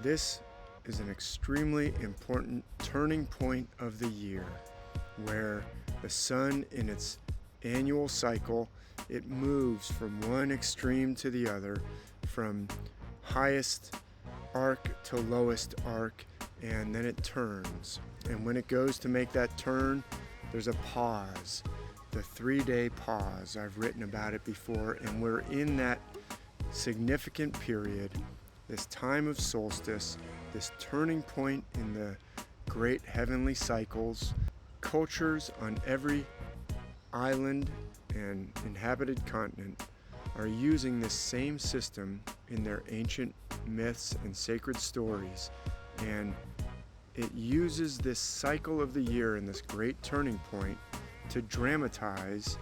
This is an extremely important turning point of the year where the sun in its annual cycle, it moves from one extreme to the other, from highest arc to lowest arc, and then it turns. And when it goes to make that turn, there's a pause, the 3-day pause. I've written about it before, and we're in that significant period, this time of solstice, this turning point in the great heavenly cycles. Cultures on every island and inhabited continent are using this same system in their ancient myths and sacred stories, and it uses this cycle of the year and this great turning point to dramatize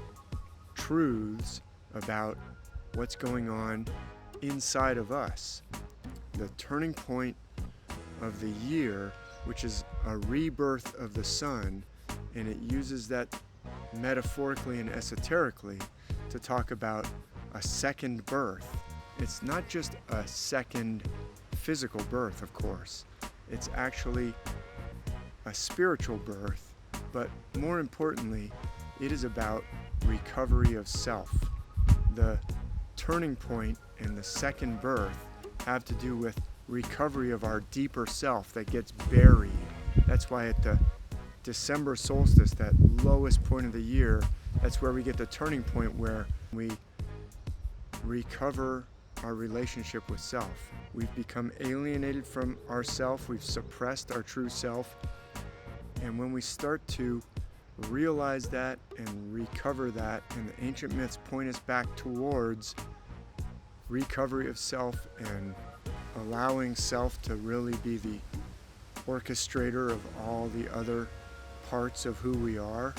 truths about what's going on inside of us. The turning point of the year, which is a rebirth of the sun, and it uses that metaphorically and esoterically to talk about a second birth. It's not just a second physical birth, of course. It's actually a spiritual birth, but more importantly, it is about recovery of self. The turning point and the second birth have to do with recovery of our deeper self that gets buried. That's why at the December solstice, that lowest point of the year, that's where we get the turning point where we recover our relationship with self. We've become alienated from ourself, we've suppressed our true self, and when we start to realize that and recover that, and the ancient myths point us back towards recovery of self and allowing self to really be the orchestrator of all the other parts of who we are,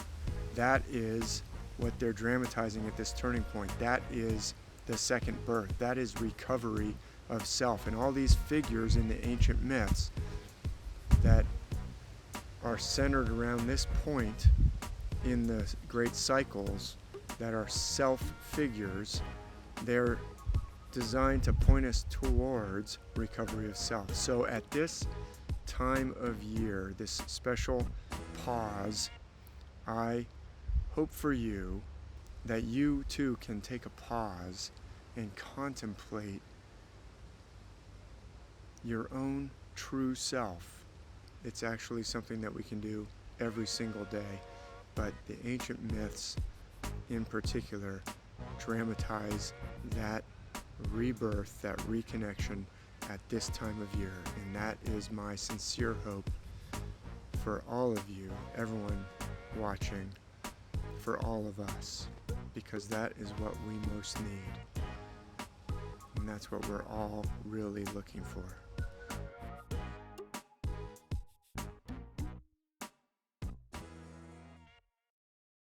that is what they're dramatizing at this turning point. That is the second birth. That is recovery of self. And all these figures in the ancient myths that are centered around this point in the great cycles that are self figures, they're designed to point us towards recovery of self. So at this time of year, this special pause, I hope for you that you too can take a pause and contemplate your own true self. It's actually something that we can do every single day, but the ancient myths in particular dramatize that rebirth, that reconnection at this time of year. And that is my sincere hope for all of you, everyone watching, for all of us, because that is what we most need. And that's what we're all really looking for.